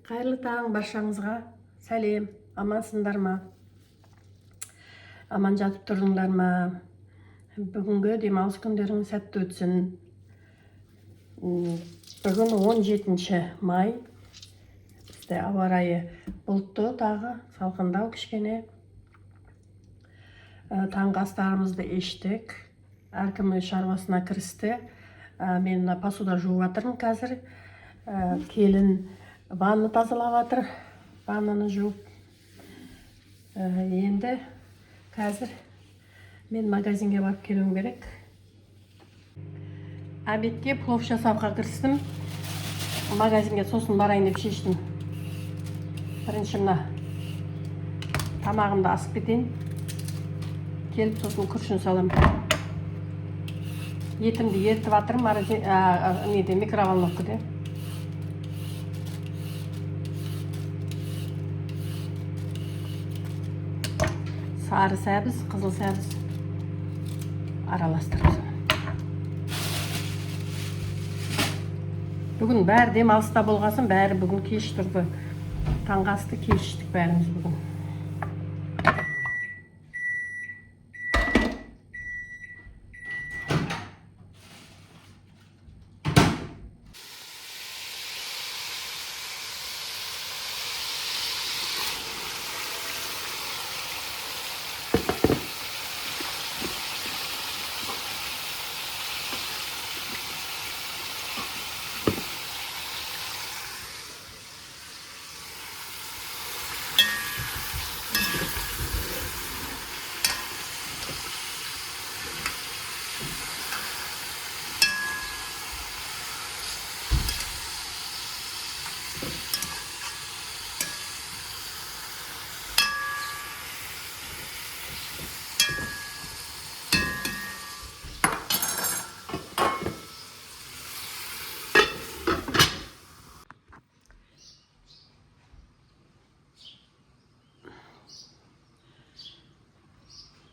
Қайырлы таң баршаңызға. Сәлем, амансыңдар ма? Аман жатып тұрдыңдар ма? Бүгінгі демалыс күндеріңіз сәтті өтсін. Бүгін 17 май. Бізде ауа райы бұлтты, тағы салқындау кішкене. Таңғы астарымызды іштік. Әркім өз шаруасына кірісті. Мен посуда жуып жатырмын қазір. Келін ванна тазалап жатыр. Ваннаны жуып. Енді қазір мен магазинге барып келуім керек. Обедке плов жасауға кірістім. Магазинге сосын барайын деп шештім. Бірінші мына тамағымды асып кетейін. Келіп сосын күршін салам. Етімді ертіп жатырмын микроволновкада. Sarı сәбіз, қызыл сәбіз араластырып. Бүгін бәрі демалыста болғасын, бәрі бүгін кеш тұрды. Таңғы асты кеш іштік бәріміз бүгін.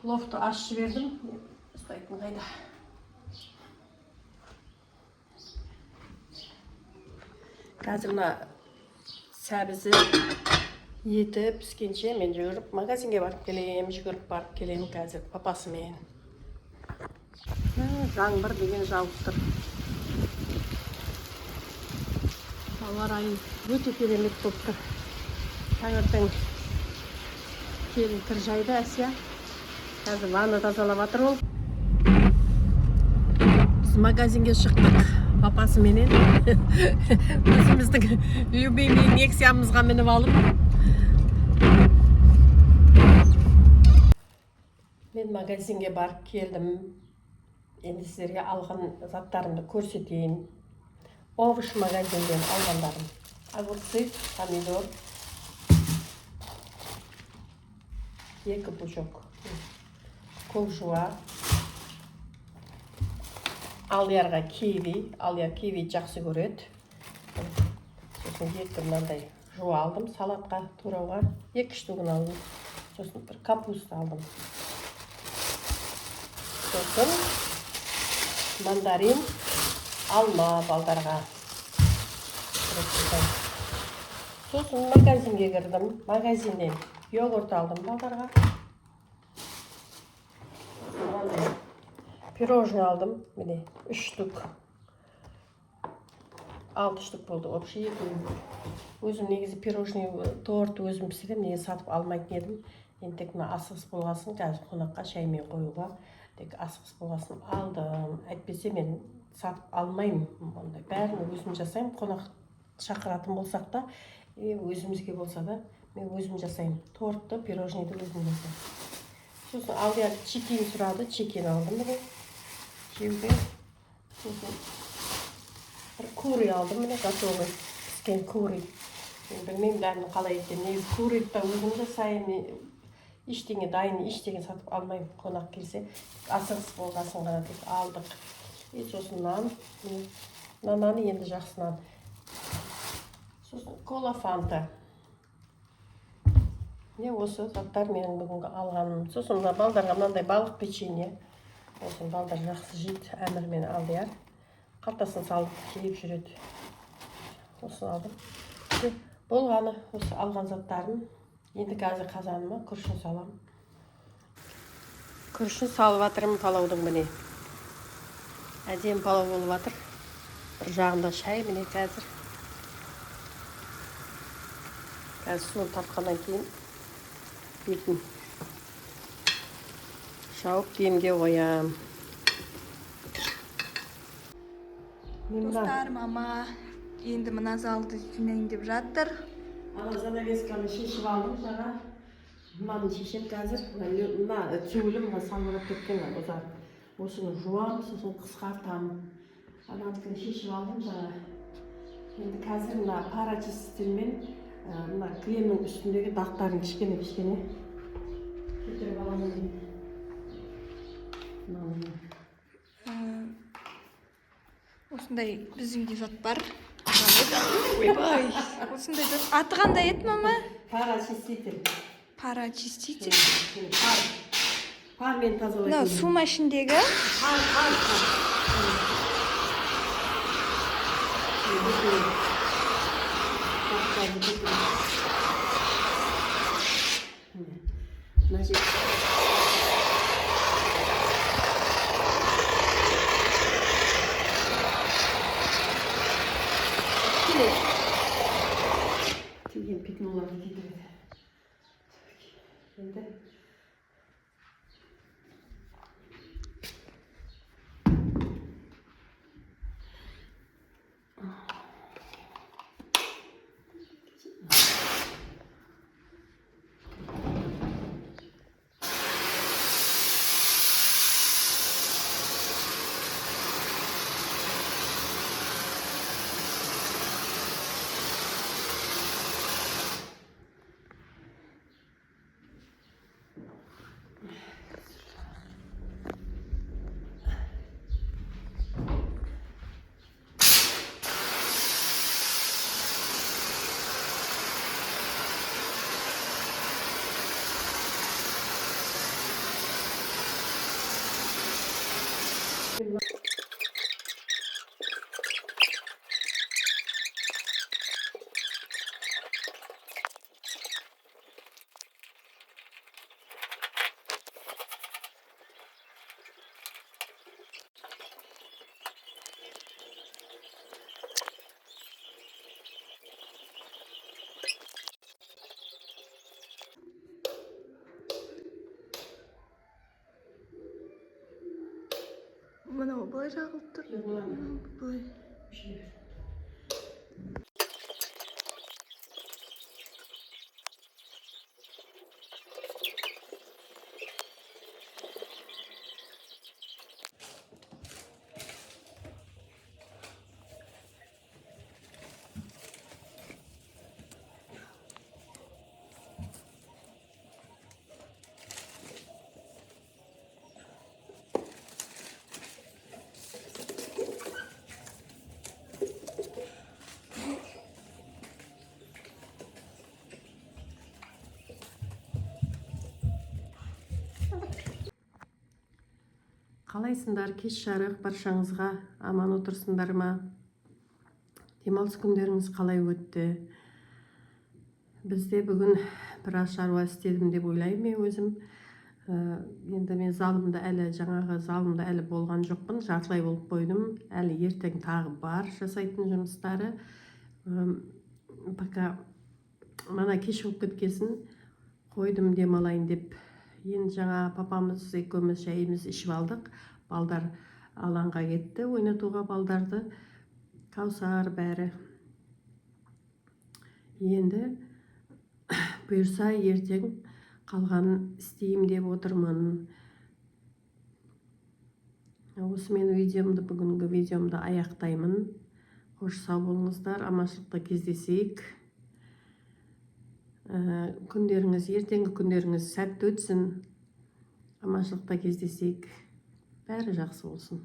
Пловты ашып жібердім. Ұстайтын қайда. Қазір мына сәбізі еті піскенше мен жүгіріп магазинге барып келем, қазір папасымен. Жаңбыр деген жауып тұр. Ауа райы өте керемет болып тұр. Таңертең келін кір жайды Әсия. Қазір ванна тазалап жатыр ол. Біз магазинге шықтық папасыменен. Өзіміздің любимый Нексиямызға мініп алып. Мен магазинге барып келдім. Енді сіздерге алған заттарымды көрсетейін. Овощ магазинден алғандарым. Огурцы, помидор. 2 пучок. Көк жуа. Алиярға киви. Алияр киви жақсы көреді. Сосын 2 мынандай жуа алдым салатқа турауға. 2 штугын алдым. Сосын бір капуста алдым. Сосын мандарин, алма балдарға. Сосын магазинге кірдім. Магазиннен йогурт алдым балдарға. Пирожный алдым, міне 3 штук. 6 штук болды. Общий өзім негізі пирожный торт өзім пісірем, неге сатып алмайтын едім. Енді тек мына асығыс болғасын, қазір қонаққа шаймен қоюға тек асығыс болғасын алдым. Әйтпесе мен сатып алмаймын. Бәрін өзім жасаймын. Қонақ шақыратын болсақ та, өзімізге болса да, мен өзім жасаймын. Тортты, пирожныйды өзім жасаймын. Сосын Алдияр чекен сұрады, чекен алдым міне. Жеуге. Сосын бір кури алдым міне, готовый піскен кури. Мен білмеймін бәрін қалай екен. Негізі куриді да өзім жасаймын. Ештеңе дайын, ештеңе сатып алмаймын. Қонақ келсе, асығыс болғасын ғана тек алдық. Сосын нан. Наны енді жақсы нан. Сосын кола фанта. Осы заттар менің бүгінгі алғаным. Сосын балдарға мынандай балық печенье. Сосын балдар жақсы жейді. Әмір мен Алдияр. Қалтасын салып киіп жүреді. Сосын алдым. Болғаны осы алған заттарым. Енді қазір қазаныма күрішін салам. Күрішін салып жатырмын палаудың міне. Әдемі палау болып жатыр. Bir жағында шай міне қазір. Қазір суын тартқаннан кейін бетін шауып киімге қоям. Достар, мама енді мына залды жинайын деп жатыр. Ана занавесканы шешіп алдым жаңа. Мынаны шешем қазір. Мына түйілім салбырап кеткен ұзар. Осыны жуам, сосын қысқартамын. Ананы шешіп алдым жаңа. Енді қазір мына парачистілмен мына кремнің үстіндегі дақтарын кішкене кетіріп аламын. Осындай біздің зат бар. Ойбай, осындай зат. Аты қандай еді, мама? Парачиститель. Парачиститель. Пармен тазалайтын. Мынау су машинедегі? Тиген пятноларды кетіреді. Енді Мынау былай жағылып тұр. Былай. қалайсыңдар? Кеш жарық баршаңызға аман отырсыңдар ма? Демалыс күндеріңіз қалай өтті? Бізде бүгін біраз шаруа істедім деп ойлаймын өзім. Енді мен жаңағы залымда әлі болған жоқпын, жартылай болып қойдым. Әлі ертең тағы бар жасайтын жұмыстары. Пока мана кеш болып кеткесін қойдым демалайын деп. Енді жаңа папамыз екеуміз шайымыз ішіп алдық. Балдар алаңға кетті ойнатуға балдарды. Каусар бәрі. Енді бұйырса ертең қалғанын істеймін деп отырмын. Осы мен бүгінгі видеомды аяқтаймын. Қош сау болыңыздар, аманшылықта кездесейік. Ертеңгі күндеріңіз сәтті өтсін. Аманшылықта кездесейік. Бәрі жақсы болсын.